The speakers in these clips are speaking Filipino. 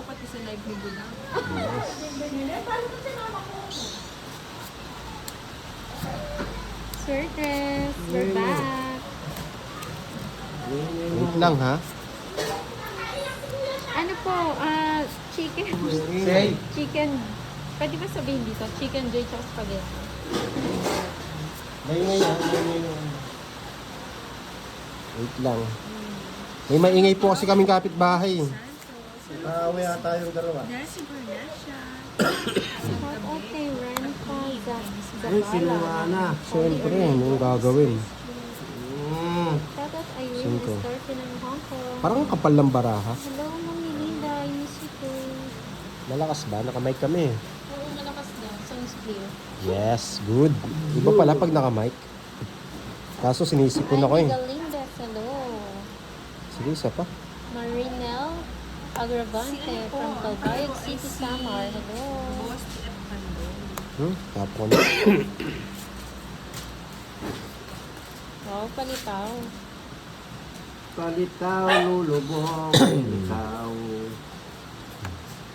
pati sa live ni Budang. Sir Chris, we're back. Wait lang ha. Ano po, chicken. Say. Chicken. Pwede ba sabihin dito? Chicken joy tsaka spaghetti. Maingay ha. Wait lang. May maingay po kasi kaming kapitbahay. Aaway ata yung dalawa. Nasi Bernasha. Shout out kay Renfa Ay, sinuwana. Siyempre, anong gagawin? Shout out Irene Cinco. Estorte ng Hong Kong. Parang kapal ng baraha. Hello, Mami Linda. I miss you too. Malakas ba? Nakamic kami. Oo, malakas daw. Sounds clear. Yes, good. Iba pala pag nakamic. Kaso sinisipon ako eh. Galinda, hello. Sige, isa pa. Marinel Agravante from Calbayog City, Samar. Hello. Boss F. Pando. Tapo na. Wow, palitaw. Palitaw, lulubong, palitaw.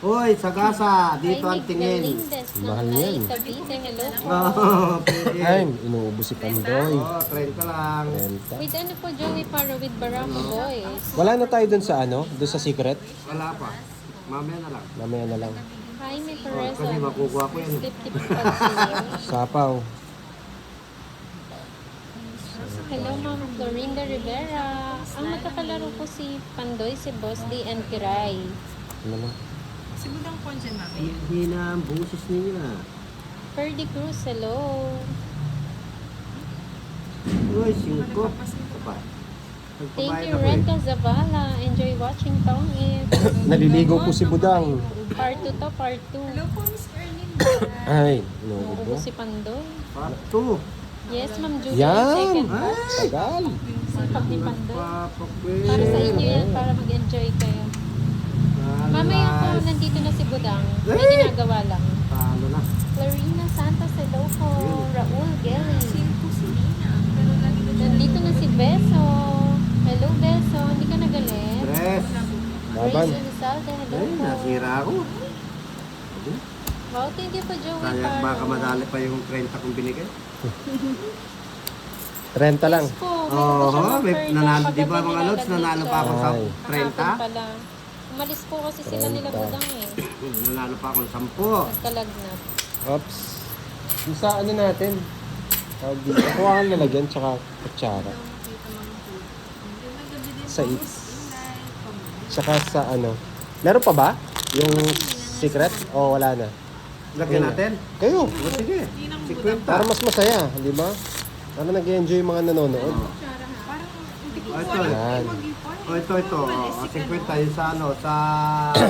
Hoy, sagasa, dito ang tingin. Mahal yan. Cavite, hello po. Oh, pwede. Ay, inuubos si Pandoy. Oh, 30 lang. Renta. With ano po, Joey Paro with Barako Boys. Wala na tayo dun sa ano? Dun sa secret? Wala pa. Mamaya na lang. Mamaya na lang. Jaime Perez. Kasi makukuha ko yan. 50 po pag-senior. Sapaw. Hello, Ma'am Florinda Rivera. Ang magkakalaro ko si Pandoy, si Boss D and Kiray. Ano na? Si Budang po dyan, mami. Hina ang busis ninyo na. Ferdy Cruz, hello. Uy, 5. Ito pa. Thank you, Renka Zavala. Enjoy watching Tong It. Naliligo po si Budang. Part 2 to, part 2. Hello po, Miss Erlyn. Ay, inuubos. Ubo si Pandoy. Part 2. Yes, Ma'am Judy. Yan! Second part. Tagal. Sipag ni Pandoy. Papakwil. Para sa inyo yan, para mag-enjoy kayo. Mamaya po, nandito na si Budang. May ginagawa lang. Talo na. Clarina Santos, hello po. Raul Gelly. Same po si Nina. Pero lagi na siya. Nandito na si Beso. Hello, Beso. Hindi ka nagalit? Tres. Laban. Grace Elizalde, hello Ay, po. nasira ako. Wow, thank you po, Joey Kaya Paro. baka madali pa yung 30 kong binigay. Renta lang. Yes po, meron Oo, po siya may offer na nanalo, di ba kagabi mga lods, nilalagay nanalo pa siya. ako sa Ay. 30. Kahapon pala. Umalis po kasi sila nila 30. Budang eh. Nanalo pa ako ng 10. Nagkalagnat. Oops. Yung sa ano natin? Tawag dito. Kuha kang lalagyan tsaka kutsara. Sa eats. Tsaka sa ano. Meron pa ba? Yung secret? O wala na? Lagyan natin. Kayo. O sige, 50. Para mas masaya, di ba? Para nag-enjoy yung mga nanonood. Parang hindi ko Ay, po alam yan. kung mag-ipon. O ito. O, 50 yung sa ano, sa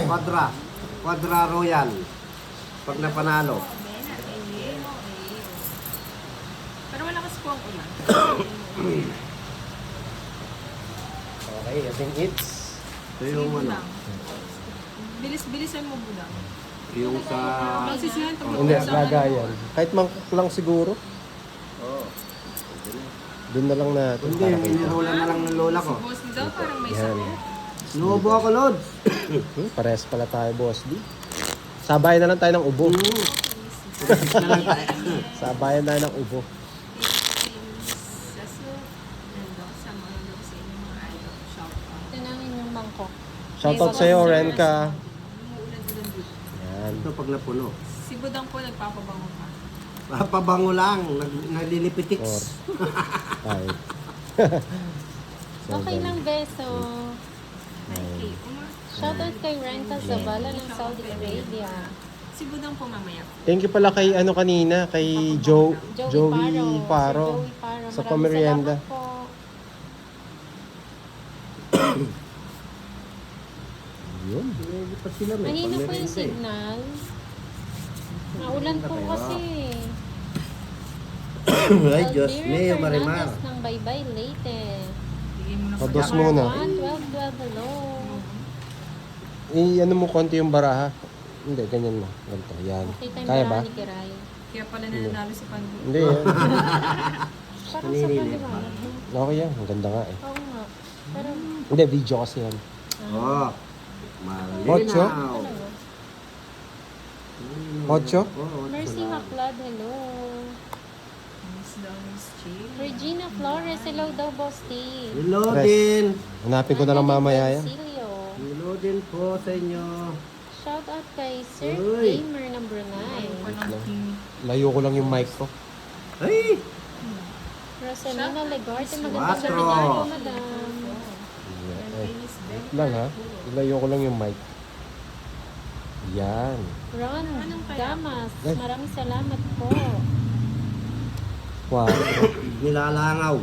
Quadra. Quadra Royal. Pag napanalo. Pero wala kasi po ang ulan. Okay, I think it's... Ito yung ano, Bilis-bilisan mo, Budang. yung sa... Magsisihan ito. Hindi, lagayan. Kahit mangkok lang siguro. Oh. Doon na lang natin. Hindi, para yung kayo. inirola na lang ng lola ko. Boss daw parang may Yan. sakit. Nubo ako, Lods. Pares pala tayo, boss D. Sabayan na lang tayo ng ubo. Na lang tayo. Sabayan tayo ng ubo. Ito na ang inyong mangkok. Shoutout sa'yo, Renka. Yan. Ito pag napuno. Si Budang po nagpapabango pa. Papabango lang, nalilipitiks. Ay. Okay lang, Beso. Okay. Shoutout kay Renka Zavala ng Saudi Arabia. Si Budang po mamaya. Thank you pala kay ano kanina, kay Joey Paro. Joey Paro. Sa Maraming pamerienda. salamat po. Yun. Hindi pa sila may Mahina po yung pamerienda eh. signal. Naulan po kasi. Ay, Diyos Alvira mío, Marimar. Fernandez ng Baybay Leyte. Bigay mo na po. Pados muna. 1, 12, hello. Ano mo konti yung baraha? Hindi, ganyan mo. Ganito, yan. Okay, time Kaya ba? ni Kiray. Kaya pala nanalo si Pandu. Hindi yan. Parang sa paliwanag. Okay yan. Ang ganda nga eh. Oo nga. Pero, Hindi, video kasi yan. Oh, Ocho? malinaw. Ocho? Oo, Mercy lang. Maclad, hello. Miss daw, Miss Chill. Regina Flores, hello daw, Boss T. Hello Tres. din. Hanapin ko na lang mamaya yan. Silio. Hello din po sa inyo. Shout out kay Sir Uy. Gamer number 9. Layo ko lang yung mic ko. Ay! Rosalina Legarte, magandang Quatro. gabi po, madam. Ay, wait lang ha. Layo ko lang yung mic. Yan. Ron Damas, Ay. maraming salamat po. Wow. Nilalangaw.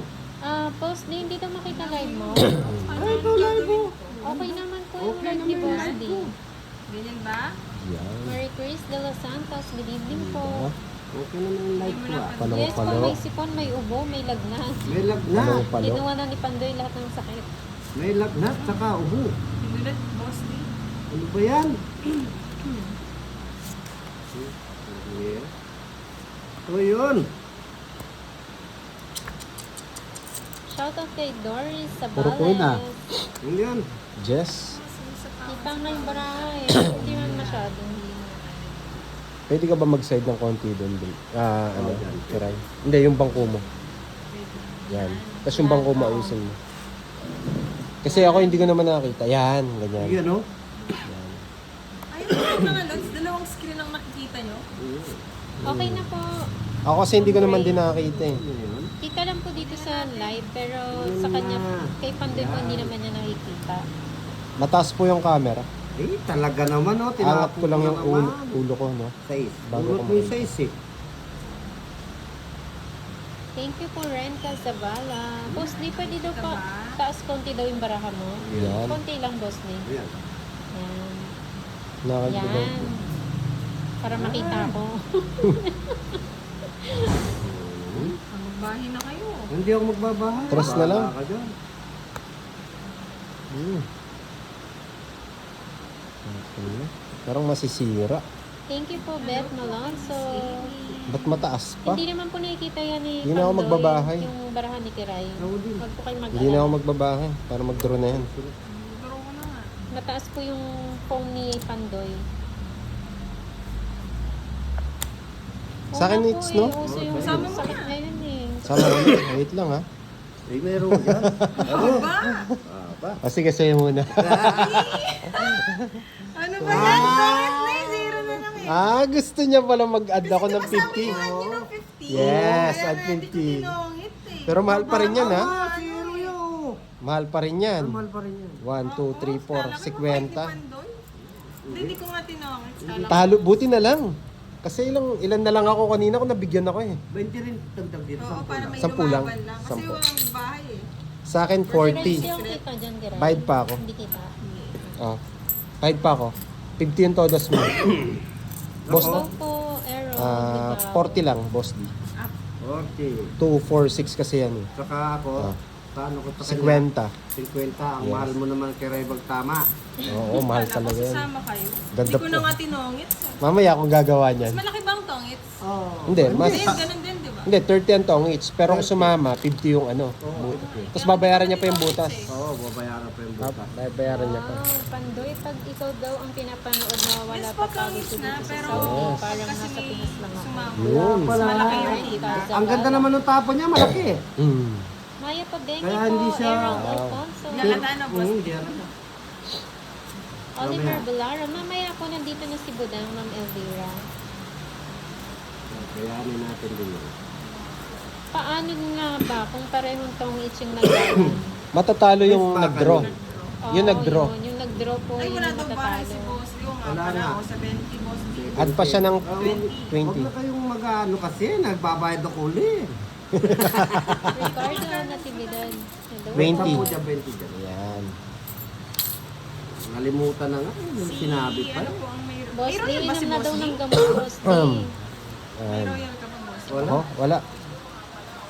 Post din, hindi daw makita live mo. Ay, ito live mo. Okay naman po yung Okay live ni naman Boss yung D. live ko. Ganyan ba? Yan. Mary Chris de los Santos, good evening po. Okay naman yung live ko ah. Palong Yes po, palo. may sipon, may ubo, may lagnat. May lagnat. Palong palo. Ginawa na ni Pandoy lahat ng sakit. May lagnat, saka ubo. Pinulat, Boss D. Ano ba yan? So yun. Shoutout kay Doris Puro po yun, ah. Sabales. Yun yan. Jess, Kita nga yung barahay. Hindi man masyado. pwede ka ba mag-side ng konti doon? Ano, yan. kiray? Hindi, yung bangko mo. Yan. Tapos yung bangko mo, ayusin mo. Kasi ako hindi ko naman nakakita. Yan, ganyan. Yan o. Ayun, mga lods, dalawang screen ang nakikita nyo. Okay na po. Ako kasi hindi ko naman din nakakita eh. Yan. Kita lang po dito sa live, pero sa kanya, kay Pandoy po hindi naman niya nakikita. Mataas po yung camera. Eh, talaga naman o. Angat ko lang yung ulo ko, no? Sais. Bago Ulot mo kumain. yung sais eh. Thank you po, Ren Calzabala. Boss Lee, pwede daw pa taas konti daw yung baraha mo. Yan. Konti lang, Boss Lee. Yan. Yan. Nakakita ko. Yan. Para makita ko. Magbahin na kayo. Hindi ako magbabahay. Tres na lang. Bahala ka dyan. Okay. Parang masisira. Thank you po, Beth Malonzo. Ba't mataas pa? Hindi naman po nakikita yan ni Hindi na ako Pandoy, magbabahay. Yung baraha ni Kiray. Ako din. Huwag po kayo Hindi na ako mag-alala. magbabahay para mag-draw na yan. Pero ko na nga. Mataas po yung phone ni Pandoy. Sa akin, Oo nga it's po no? eh. Uso yung Sama mo sakit na. ngayon eh. Sama ko na. Wait lang ha. Eh, meron dyan. Ano? Ba? Ba? O sige, sa'yo muna. Ano ba yan? Bakit na eh? Zero na lang eh. Gusto niya pala mag-add ako ng 50. Yun ang 50. Yes, Kaya add nga, hindi ko 50. tinongit eh. Pero mahal pa rin yan ha. Ah, zero yun. Mahal pa rin yan. Mahal pa rin yan. 1, 2, 3, 4, 50. Hindi ko nga tinongit. Kala ko- Talo, buti na lang. Kasi ilan na lang ako kanina ko nabigyan ako eh. 20 rin dagdag dito. Oo, para may 10 lang. lumaban lang. Kasi 10. walang bahay eh. Sa akin, Kiray 40. yung kita dyan, Kiray. Bayad pa ako. Hindi kita. Oh. Bayad pa ako. 50 yung todos mo. Boss, Hello po, Aaron. Ligaw. 40 lang, boss D. 40. 2, 4, 6 kasi yan eh. Saka ako, Ah. paano ko sa kanya? 50. 50. Ang Yes. mahal mo naman kay Raybag tama. Oo, mahal Kala ko talaga yan. sasama kayo. Ganda Hindi ko na po. nga tinongit. Mamaya akong gagawa niyan. Mas malaki bang tongits? Oh. Hindi, mas... Hindi, ganun din, di ba? Hindi, 30 ang tong each. Pero kung sumama, 50 yung ano. Tapos babayaran niya pa yung butas. Oo, babayaran pa yung butas. Babayaran niya pa. Wow, Pandoy, pag ikaw daw ang pinapanood na wala Yes, pa pagod pagkangis dito na, sa pero Saudi, Yes. parang kasi nasa may Pinas lang ako. sumama. Yun. Mas malaki yung kita. Ang ganda naman ng tapo niya, malaki eh. Mm. Maya Pabengi Kaya po, hindi siya- Aaron Wow. Alfonso, Nakata na, boss. Hindi ano. Oliver Mamaya. Belara. Mamaya po nandito na si Budang, Ma'am Elvira. Kayanin natin din yun. Paano nga ba kung parehong tong yung naglaban? Matatalo yung Yes, nag-draw. Oo, Yung nag-draw. Yung nag-draw po, Ay, yung wala daw bahay si matatalo. boss. Yung nga, Wala pala na. ako sa 20, boss. Add pa siya ng Huwag 20. na kayong mag-ano kasi, nagbabayad ako ulit. Ricardo Natividad. Hello. 20. 10 dyan, 20 dyan. Yan. Nalimutan na nga, yung sinabi pa. Ano po ang may... Boss May Lee, royal ba si inom na Boss daw ng Lee? gamot, Boss Lee. Yan. May royal ka ba, boss? Wala. Oh, wala.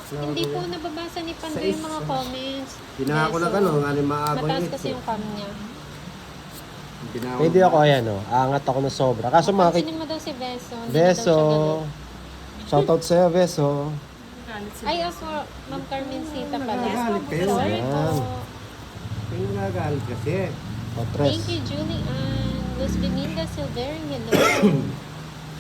Hindi po nababasa ni Pandoy yung mga comments. Tinaka ko na Beso. gano'n, nga ni maaga Mataas yun. kasi yung cam niya. Pwede ako, ayan o. Aangat ako na sobra. Kaso makikita... Pansinin mo daw si Beso. Hindi Beso. daw siya galit. Shoutout sa'yo, Beso. Galit si Ay, ako, Ma'am Carmencita pala. Nagagalit kayo. Sorry po. Yan. Yung nagagalit kasi. O, tres. Thank you, Julie Ann. Luz Beninda Silvering, hello.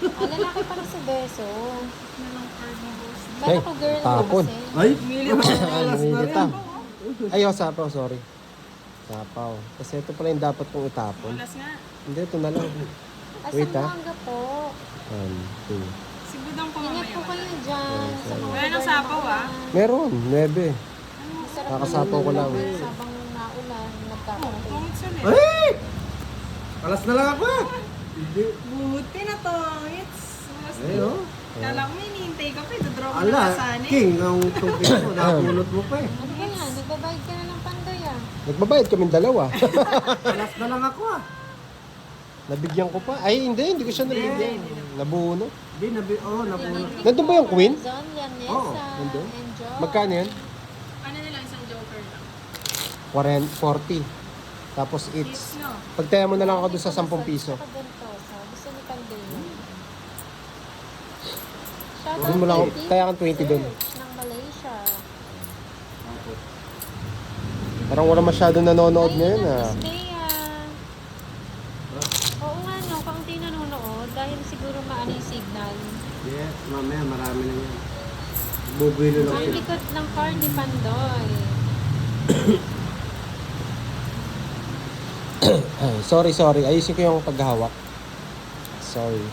Lalaki para sa beso. Na lang card mo, boss. Ba't ako girl mo tapon. kasi? Ay! Mili mo. Alas na rin. Ay, oh, sapaw, sorry. Sapaw. Kasi ito pala yung dapat kong itapon. Ulas nga. Hindi, ito na lang. Asang Wait, ah. manga po. 1, 2. Sigudang po Ingat mamaya. po kayo dyan sa mga Wala nang lugar sapaw, na ah. maulan. Meron, 9. Masarap Kakasapaw ko lang. Sabang naulan, nagkakape. Tungits ulit. Ay! Alas na lang ako ah. Hindi. Buti na tungits. Ay, oh. Kala ko may hinihintay ka pa. Dodraw ko na Ala, kasani. King, ang tungkit mo. Nakapulot mo pa eh. Ano ba yan? Nagbabayad ka na ng pandoy ah. Nagbabayad kaming dalawa. Alas na lang ako ah. Nabigyan ko pa. Ay, hindi ko siya nabigyan. Nabuo. Hindi, napulot. Nandun ba yung queen? Zon, Yanesa, Oo, nandun. Enjoy. Magkano yun? Ano nila, isang joker lang. 40. Tapos Kids, it's. no? Pagtaya mo na lang ako doon sa 10 piso. Saka ganito, gusto ni pandoy yan. Doon mo lang ako. Kaya kang 20 doon. Ng Malaysia. Parang wala masyadong nanonood ngayon ah. Miss Bea. Oo nga no, kaunti nanonood dahil siguro maano yung signal. Yes, mamaya marami na yan. Bubuilo lang Ang sila. likod ng car ni Pandoy. Sorry. Ayusin ko yung paghahawak. Sorry.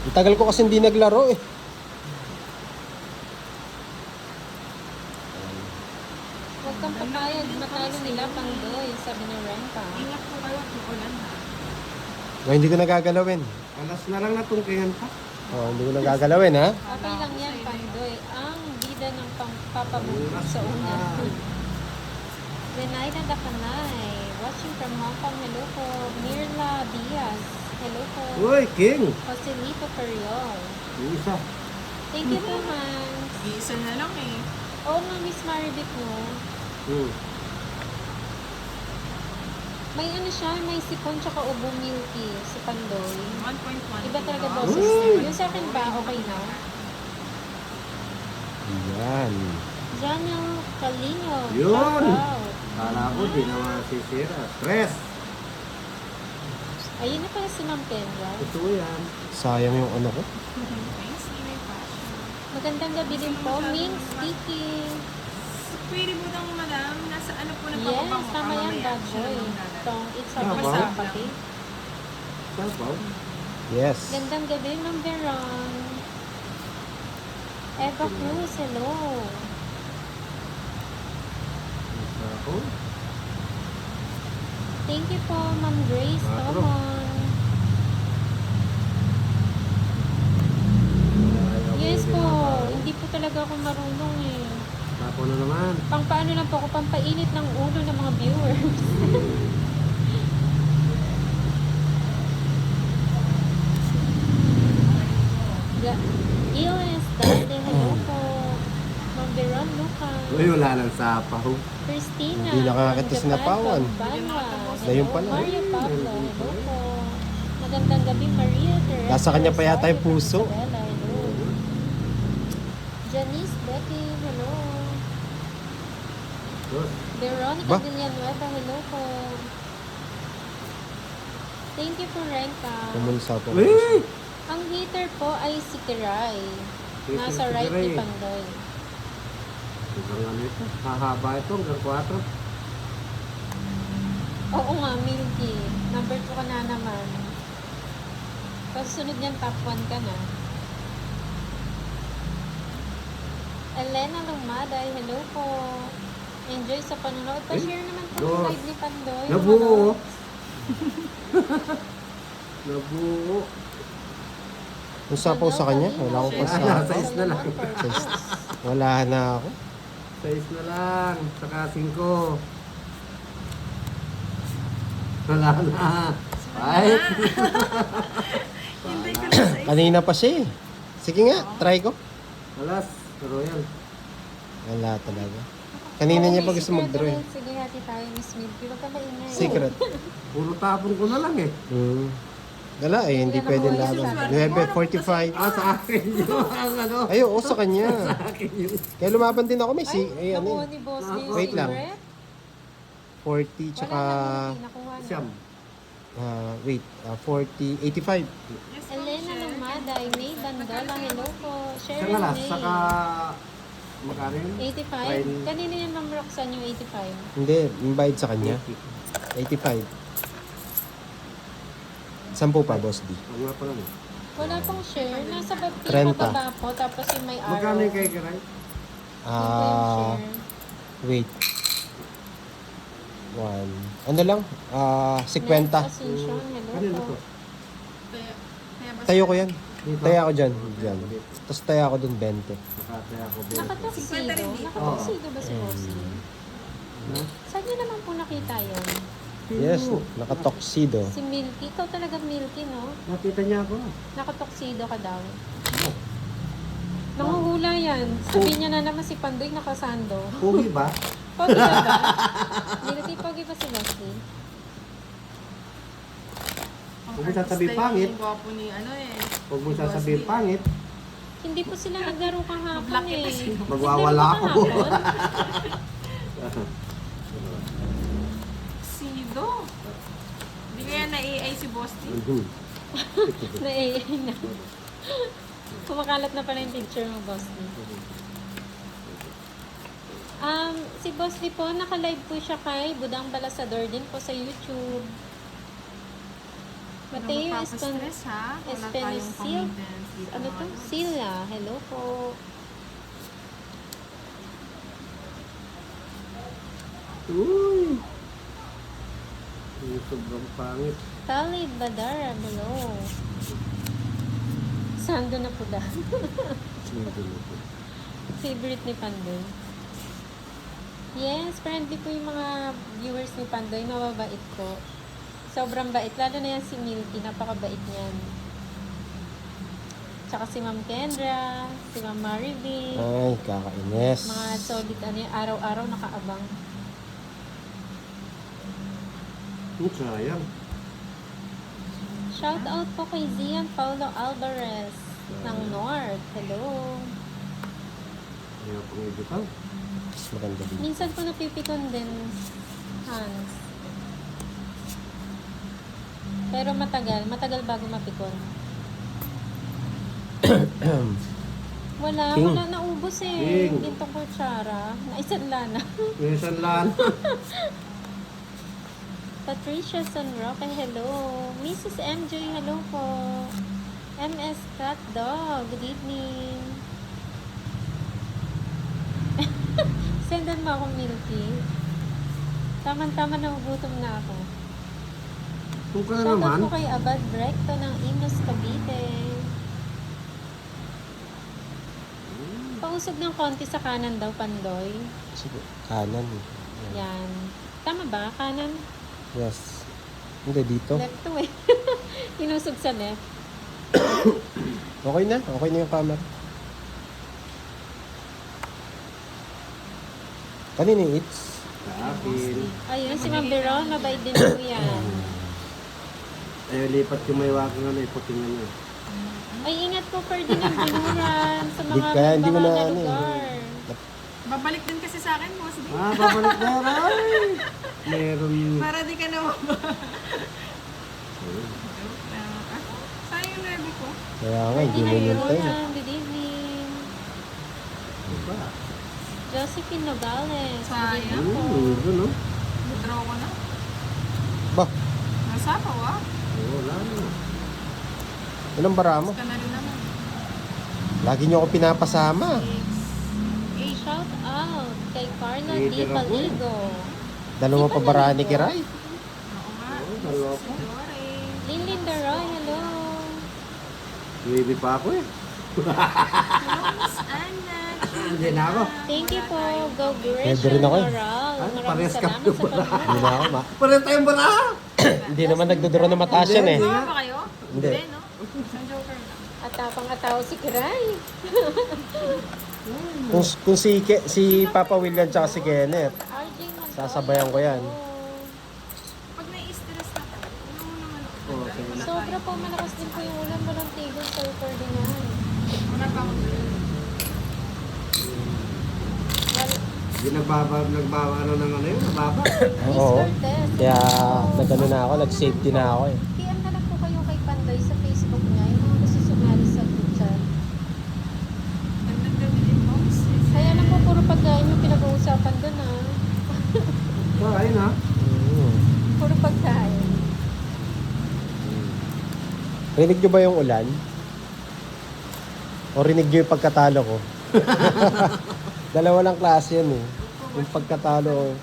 Ang tagal ko kasi hindi naglaro eh. Huwag kang papayag, matalo nila Pandoy, sabi ni Renka. Ingat po kayo at maulan ha. Hindi ko nagagalawin. Alas na lang natungkingan pa. Hindi ko nagagalawin ha. Okay lang yan, Pandoy. Ang bida ng papabuti sa una. Renay na Dakanay. Watching from Hong Kong. Hello po. Mirla Diaz. Hello po. Uy, King! Joselito Periol. Yung isa. Thank you po, Hans. Isa na lang eh. Oo nga, Miss Maribik mo. May ano siya, may sipon tsaka ubo milky si Pandoy. 1.1. Iba talaga kilo. boses niya. Yung sa akin ba, okay na? Yan. Janel Calino. Yun. Shout out. Kala ko, di na masisira. Stress! Ayun na pala si Ma'am Kendra. Ito yan. Sayang yung ano ko. Thanks, may passion. Magandang gabi din po, Ming speaking. Pwede mo nang madam, nasa ano po na Yes, papabango ka, tama yan, mamaya bad siya boy. nang lalaro. Tong, it's a Tama. masapati. Sabaw? Yes. Gandang gabi, Ma'am Veron. Eva Cruz, hello. Ako? Thank you po, Ma'am Grace Matro. Tomon. Yes po, hindi po talaga ako marunong eh. Tapo na naman. Pang paano lang po ako, pampainit ng ulo ng mga viewers. Iles, Dade, hello po. Ma'am Veron Lucas. Uy, wala nang sapaw. Christina. Hindi nakakita si from Napawan. Japan, Pampanga. Na yun pala. Mario Pablo, hello po. Magandang gabi, Maria Teresa. Nasa kanya pa yata yung Rosario, puso. Isabela, hello. Janice Betty, hello. Good. Veronica Ba? Villanueva, hello po. Thank you po, Renka. Pumunsa po. Uy! Ang heater po ay si Kiray. Nasa Si right ni Kiray. Pandoy. Hanggang ano ito? Hahaba ito hanggang 4. Oo nga, Milky. Number 2 ka na naman. Kasunod niyan, top 1 ka na. Elena Lumaday, hello po. Enjoy sa panonood. Pa-share naman po ng Dos. live ni Pandoy. Nabuo. Nabuo. Yung sapaw sa kanya, wala akong Wala, pasapaw. size na lang. Wala na ako. 6 na lang. Saka 5. Wala na. Ay! Hintay ko na sa Kanina pa siya eh. Sige nga, try ko. Alas, Royal. Wala talaga. Kanina niya pa gusto mag-draw eh. Sige, hati tayo, Miss Milky. Huwag ka maingay. Secret. Puro tapon ko na lang eh. Wala eh, hindi pwede lalo. 9:45. Ah, sa akin yung ano. Ay, oo, sa kanya. Sa akin yung... Kaya lumaban din ako, may Ay, ano nakuha eh. ni Boss Lee. Wait lang. Secret? 40 tsaka Wala na, Milky. Nakuha na. Siyam. Wait, 40, 85. Yes, Elena Lumada, May Bandola, hello po. Sa Cheryl ngalas, May. saka magkano yun? 85? Kanina yan, Ma'am Roxanne, yung 85. Hindi, yung bayad sa kanya. 85. 10 pa, Boss D. Ang nga pala mo. Wala pong share. Nasa 30. baba po, tapos yung may araw. Magkano yung kay Kiray? Yun po yung share. Wait. 1. Ano lang? 50. Next, Ascension, hello Kanino po. to? Kaya ba Tayo ko yan. Dito? Tayo ako dyan. Dyan. Tapos tayo ako dun 20. Nakataya ko. Nakataksido? 50 rin dito. Nakataksido ba si Bossy? Ha? Saan niyo naman po nakita yun? Yes, nakatoksido. Si Milky? Ikaw talaga Milky, no? Nakita niya ako. Nakatoksido ka daw. Nanguhula yan. Sabi niya na naman si Pandoy nakasando. Pugi ba? Pogi ba ba? Milky, pogi ba si Bossy? Huwag mo sasabihin pangit. Yung gwapo ni ano eh. Huwag mo sasabihin pangit. Hindi po sila naglaro kahapon Black eh. kasi. Magwawala ako. Naglaro ba kahapon? Sido. Hindi kaya na-AI si Boss T. Na-AI na. Kumakalat na pala yung picture mo, Boss Lee. Si Boss Lee po, naka-live po siya kay Budang Balasador din po sa YouTube. Mateo Stress ha? Wala tayong Espenicil. commitments dito. Ano to? mga- Sila. Hello po. Uy! Yung sobrang pangit. Talib Badara, hello. Sando na po da. Favorite ni Pandoy. Yes, friendly po yung mga viewers ni Pandoy. Mababait po. Sobrang bait. Lalo na yan si Milky. Napakabait niyan. Tsaka si Ma'am Kendra, si Ma'am Marivy. Ay, kakainis. Mga solid, ano yung araw-araw nakaabang. Sayang. Shout out po kay Zian Paulo Alvarez ng North. Hello. Kaya pang editaw. Mas maganda din. Minsan po napipikon din, Hans. Pero matagal. Matagal bago mapikon. Wala. King. Wala. Naubos eh. King. Gintong kutsara. Naisanla na. Minsan lang. Patricia Sunroque, hello. Mrs. MJ, hello po. MS Cat Dog, good evening. Sendan mo akong Milky. Tama-tama na ugutom na ako. Kung ka na Shoutout naman. po kay Abad Recto ng Imus Cavite. Pausog ng konti sa kanan daw, Pandoy. Sige, kanan. Yan. Tama ba? Kanan? Yes. Hindi, dito. Left to eh. Inusog sa left. Okay na. Okay na yung camera. Kanina yung eats. Sa akin. Ayun, si Ma'am Veron, mabait din po yan. Ayaw lipat yung may wakang ano, iputing ano. Ay, ingat po Ferdinand Binuran sa Di mga kaya, hindi mo mga na ano lugar. Babalik din kasi sa akin, Boss D. Babalik na rin. Meron. Para di ka na sayang yung nerve ko. Kaya nga, hindi mo Ferdinand multay. Binuran, good evening. Diba? Josephine Nogales, good Sayang. evening po. Yun, no? Withdraw ko na. Ba, Nasapaw ah. Wala na. ilang bara mo? Ka na rin naman. Lagi niyo ako pinapasama. Shout out kay Carla Di Titira ko. Paligo. Dalawa pa bara ni Paligo. Kiray. Oo nga. Dalawa ko. Sorry. Lynn Daroy, hello. Baby pa ako eh. Miss Anna. Hindi na ako. Thank you po. Go Pwede Gretchen rin ako eh. Moral. Ay, Maraming parehas ka salamat sa pala. panonood. Hindi na ako Pare tayong bara! Hindi naman nagdodoro na mataas yan eh. Tama ba kayo? Hindi. no? Ang joker na. Atapang-ataw si Kiray. Kung si Papa William tsaka si Kenneth, RJ Montoya. sasabayan ko yan. Pag nai-stress na ka, ano mo naman ako. Oo, sige. Sobra po, malakas din po yung ulan. Walang tigil sa Ferdinand. Wala pa akong Well, Hindi ano ng ano yun, nababa. Oo. Mr. Tess. Kaya nagano na ako, nag-safety na ako eh. PM na lang po kayo kay Pandoy sa Facebook niya. Yung mga gusto sumali sa group chat. Nagdagdag din box. Kaya lang po, puro pagkain yung pinag-uusapan doon ah. So, ayun ha. Mm. Puro pagkain. Rinig nyo ba yung ulan? O rinig nyo yung pagkatalo ko? Dalawa lang klase yan eh. Yung pagkatalo.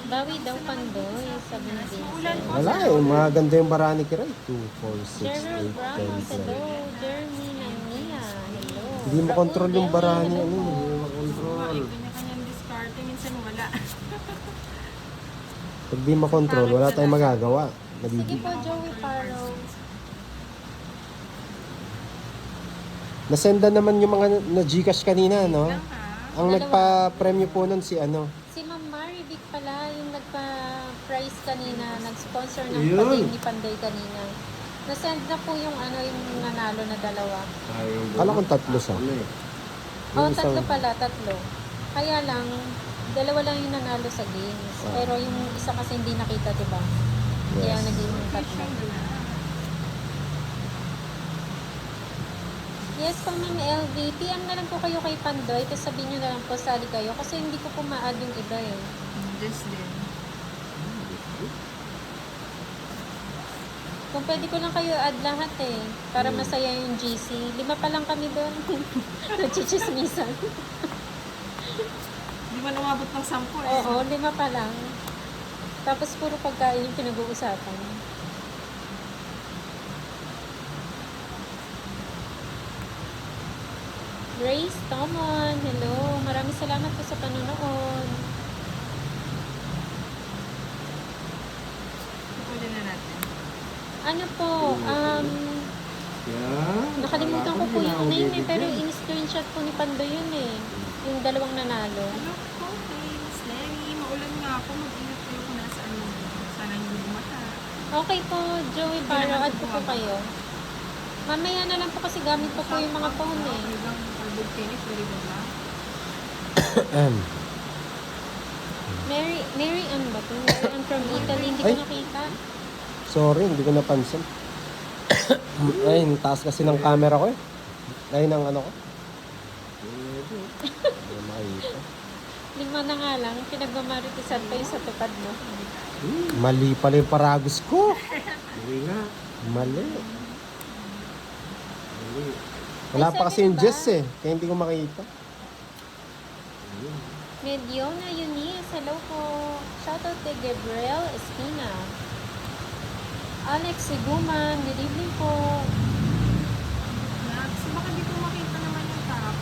Bawi daw Pandoy, sabi ni Vincent. Wala eh. Maganda yung barani kiray. 2, 4, 6, Gerald 8, Ramos, 10, hello. 12. Jeremy Nania, hello. Hindi mo control yung barani. Ano eh. Control. Kanya-kanyang discarte. Minsan wala. Pag di makontrol, wala tayong magagawa. Sige Nabibig. po, Joey Parrow. Nasenda naman yung mga na-Gcash kanina, no? Lang ha. Ang nagpa-premyo po nun si ano. Si Ma'am Marivic pala, yung nagpa-prize kanina, nag-sponsor ng Yun. pag-game ni Pandoy kanina. Nasend na po yung ano yung nanalo na dalawa. Kala kong tatlo siya. Ano eh. Oh, Yung tatlo isang- pala, tatlo. Kaya lang, dalawa lang yung nanalo sa games. Ah. Pero yung isa kasi hindi nakita, di ba? Kaya Yes. naging tatlo. Yes po, Ma'am LV. PM na lang po kayo kay Pandoy, tapos sabihin nyo na lang po, sali kayo. Kasi hindi ko po ma-add yung iba eh. Just din. Kung pwede ko lang kayo add lahat eh. Para masaya yung GC. 5 pa lang kami doon. Nagchichismisan. Hindi man umabot ng 10 eh. Oo, 5 pa lang. Tapos puro pagkain yung pinag-uusapan. Grace Tomon, hello. Maraming salamat po sa panonood. Uli na natin. Ano po, Yan. nakalimutan ko po yung name eh, pero in-screenshot po ni Pandoy yun eh. Yung dalawang nanalo. Hello po, Miss Lenny. Maulan nga ako. Mag-ingat kayo kung nasaan mo. Sana hindi bumaha. Okay po, Joey Barrow, add ko po kayo. Mamaya na lang po kasi gamit ko po yung mga phone eh. Hanggang Albert Kenneth, very good ba? Mary Ann ba po? Mary Ann from Italy, hindi ko Ay. nakita. Sorry, hindi ko napansin. Ay, ang taas kasi ng camera ko eh. Ay, ng ano ko. Hindi makita. 5 na nga lang, pinagmamaritisan pa yung sa tupad mo. Mali pala yung paragos ko. Mali nga. Mali. Mali. Wala Ay, pa kasi 7 yung ba? Jess eh. Kaya hindi ko makita. Mediona Eunice, hello po. Shoutout kay Gabriel Espina. Alex Siguman, good evening po. Nax, baka di ko makita naman yung top.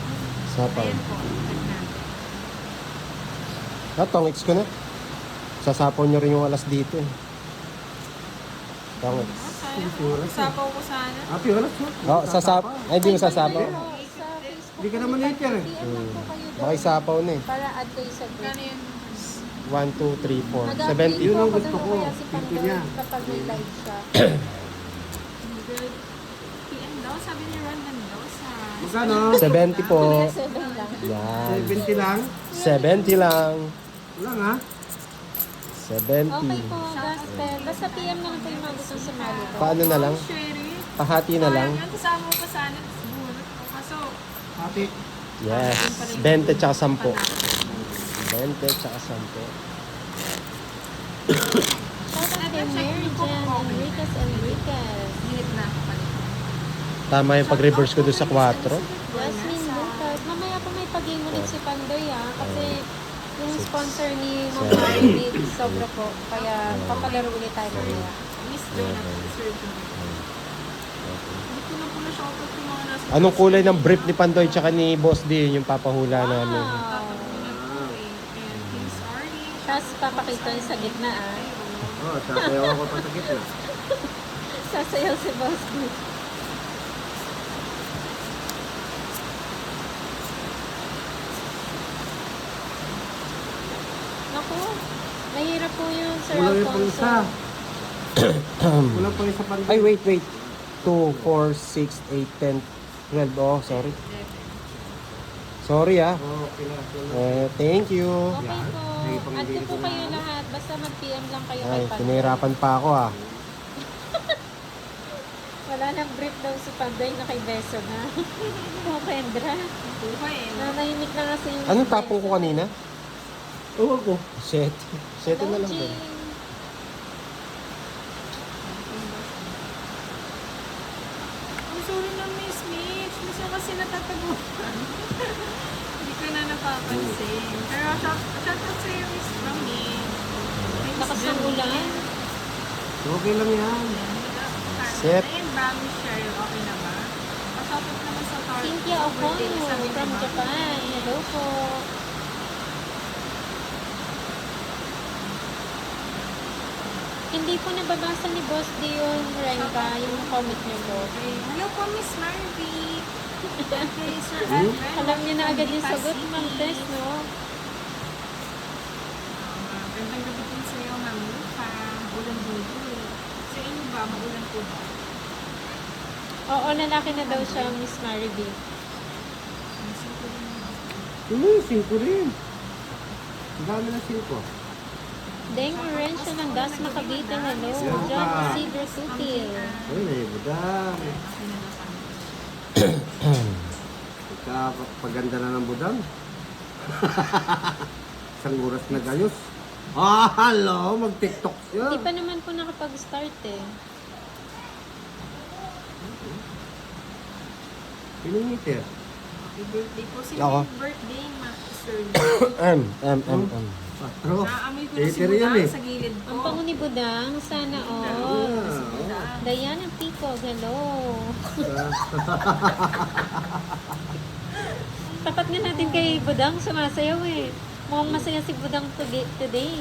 Sa pa. Ayan po. Check natin. Tongix ko na. Sasapaw nyo rin yung alas dito eh. Tongix. Sayang. Sapaw ko sana. Happy oras mo. Oh, ay hindi mo sasapaw. Pero sa Facebook, Hindi ka naman hater eh. PM lang po kayo doon. Makisapaw na eh. Para add kayo sa group. Kano yun? 1, 2, 3, 4. Nag-update 70. Yun ang po ako gusto doon ko. kaya si Pinto Pandoy niya. kapag may live siya. Good. PM daw, sabi ni Rondon daw sa... Magkano? 70 po. 7 lang. Yan. 70 lang. 70 lang. Wala nga. 70. Okay po, gospel. Basta PM lang po yung mga gustong sumali po. Paano na lang? Sherry. Pahati na lang. Sayang yun, kasama ko pa sana. Bunot ko. Kaso, Happy. Yes. 20 tsaka 10. 20 tsaka 10. Shoutout kay Mary Jan Enriquez Enriquez. hinip na ako pala. Tama yung pag-reverse ko doon sa 4. Jasmine Lucas. Mamaya po may pag-game ulit si Pandoy kasi yung sponsor ni Ma'am Marie sobra po. Kaya papalaro ulit tayo mamaya. Miss Jonah, Sir Jonah. Hindi ko na po na-shoutout yung mga nasa... Anong kulay ng brief ni Pandoy tsaka ni Boss D yung papahula namin? Wow. And King's Army. Tapos papakita niya sa gitna Oh, sasayaw ako pa sa gitna. Sasayaw si Boss D. Naku, mahirap po yun, Sir Kulang yung pang isa. Alfonso. Kulang pang isa Pandoy. Ay, wait. 2, 4, 6, 8, 10, 12. Oh, sorry. Sorry ah. Okay na. Thank you. Okay Yan. po. Sige, Add ko pangbili po ko kayo na. lahat. Basta mag-PM lang kayo Ay, kay Pandoy. pinahirapan pa ako ah. Wala nang brief daw si Pandoy na kay Beso na. Oh, Kendra. Buhay eh. No? Nanahimik na kasi yung Anong tapong ko kanina? Oo ko. Set. Set na lang Jing. din. I'm sorry na Miss Mitch. Miss yung kasi natataguan. Hindi ko na napapansin. Pero shout out sa'yo Miss Mami. Lakas ng ulan. Okay lang yan. Sip. Ayun ba, Miss Cheryl? Okay na ba? Pa-shout out naman sa Tar. Cynthia Okono from Japan. Hello po. Hindi po nababasa ni Boss Dion Renka yung comment niyo po. Okay. Hello po Miss Marvy. Okay, Sir Adrian. Alam niyo na agad yung sagot, Ma'am Tess, no? Gandang gabi din sa'yo, Ma'am Lupa. Ulan-bulo. Sa inyo ba? Maulan po ba? Oo, lalaki na daw siya, Miss Maribel. Singko rin. Ang dami na singko. Deng Orange ng Dasma Cavite. Hello. Yeah. John Isidro Sutil. Ay, naibudang. Okay na lang kami. Paganda na ng budang. Isang oras na gayos. Ah, hello, mag-tiktok siya. Hindi pa naman po nakapag-start eh. Pinimiter. Happy birthday po. Sino Ako. yung birthday, Sir? Patro. Naamoy ko na si Hater yan Budang eh. sa gilid ko. Ang pango ni Budang, sana all. Diana Pico, hello. Tapat nga natin kay Budang, sumasayaw eh. Mukhang masaya si Budang today.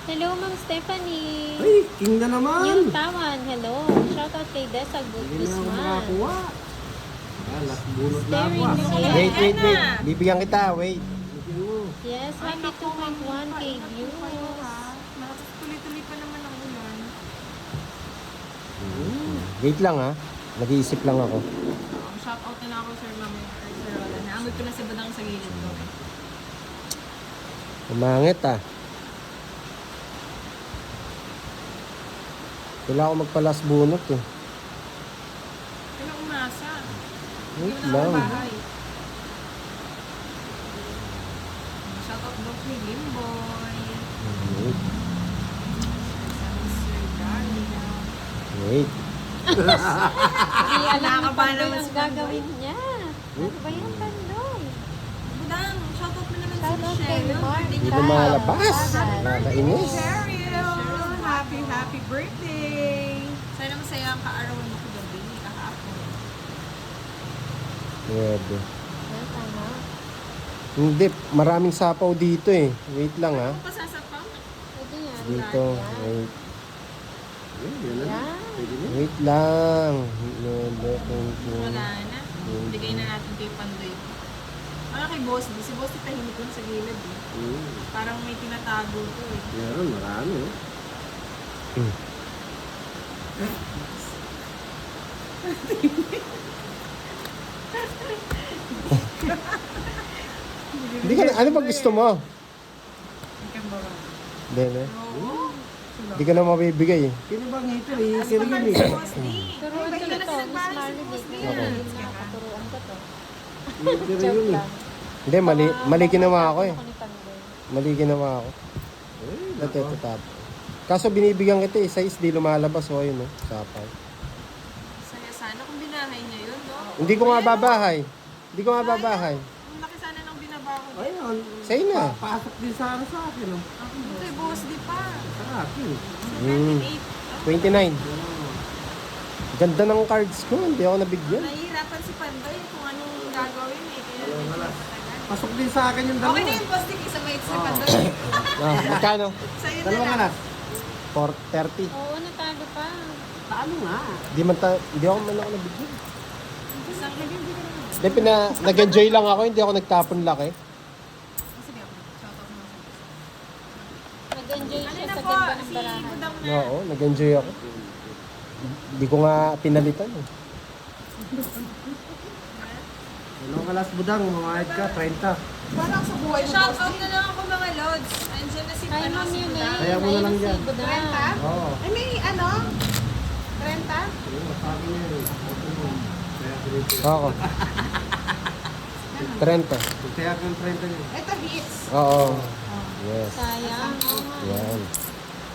Hello, Ma'am Stephanie. Ay, king na naman. Yung Tawan, hello. Shoutout kay Desal Hindi na ako Guzman. makakuha. Ah, last bunot na ako Staring ah. siya. Wait. Bibigyan kita, wait. Tingin mo. Yes, happy 2.1k views. Tuloy-tuloy pa naman ang ulan. Wait lang ha. Nag-iisip lang ako. Shout out na ako, Sir Ma'am. Or Sir Roland. Naamoy ko na si Budang sa gilid ko. Umangit ah. Kailangan ko magpalas bunot eh. Kailang umasa. Wait Hindi mo na lang. ako bahay. Shout out daw kay Limboy. Wait. Sir Daria. Wait. Hindi alam ni Nakakabahan Pandoy naman ang si Pandoy. gagawin niya. Ano ba yan, Pandoy? Budang, shout out mo naman Shout out si kay Cheryl. Mark. Hindi na malabas. Nakakainis. Cheryl! Happy birthday! Sana masaya ang kaarawan mo kagabi, kahapon. Pwede. Yan, tama. Hindi, maraming sapaw dito eh. Wait lang ha. Ano pa sasapaw? Pwede yan. Dito, Yan. wait. Yan na. Yan. Pwede na. Wait lang. Lolo, thank you. Wala na. Bigay na natin kay Pandoy. Ano kay Boss D? Si Boss D tahimik lang sa gilid eh. Parang may tinatago to eh. Meron, marami oh. Hindi ka na, ano ba gusto mo? Ikaw ba ba? Hindi. Oo. Hindi ka na mabibigay eh. Sino bang ito eh? Mas Sino mahal yun si eh? Boss D. Turuan ko Bigla na na to, Miss sinagbahan si Marley. Boss D. Nakaturuan ko to. Sino Joke yun eh? lang. Hindi, mali ginawa ako eh. Ako ni Pandoy. Mali ginawa ako. Eh, Ito, nako. tap. Kaso binibigyan kita eh, size di lumalabas. O yun oh, sapaw. Saya sana kung binahay niya yun, no? Hindi ko nga babahay. Hindi ko nga babahay. Ang laki sana ng binabaho niya. Ayun. Sa'yo na. Pasok din sana sa akin oh. Ito kay Boss D pa. Sa akin. 28. 29. Ganda ng cards ko, hindi ako nabigyan. Nahihirapan si Pandoy kung anong gagawin eh. Kaya medyo matagal. Pasok din sa akin yung dalawa. Okay na yun, Boss D. Isa may si Pandoy. Ah, magkano? Sa'yo na Dalawang lang. alas. 430. Oo, natalo pa. Paano nga? Hindi ako man ako nabigyan. Isang Hindi, nag-enjoy lang ako, hindi ako nagtapon laki. Sige ako. Shout out mo. Nag-enjoy siya Kanina sa po, ganda ng si barahan. Budang na. Oo, nag-enjoy ako. Hindi ko nga pinalitan eh. Ano ka last budang, mamayad ka, 30. Parang sa buhay mo, Shout boss. out na lang ako mga lods. Andiyan na si Ay, ano, ma'am si yun Buda. eh. Kaya mo na lang yan. 30? Oo. Ay, may ano? 30? Ayun, sabi niya yun. Kaya ganito. Oo. 30. Kaya kang 30 niya. Ito hits. Oo. Yes. Sayang. Oo nga. Yan.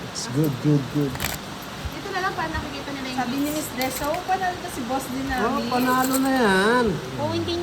It's good, good, good. Dito na lang para nakikita nila yung Sabi ni Miss Deso, panalo to si boss din Oh, namin. panalo na yan. Oo, hindi niya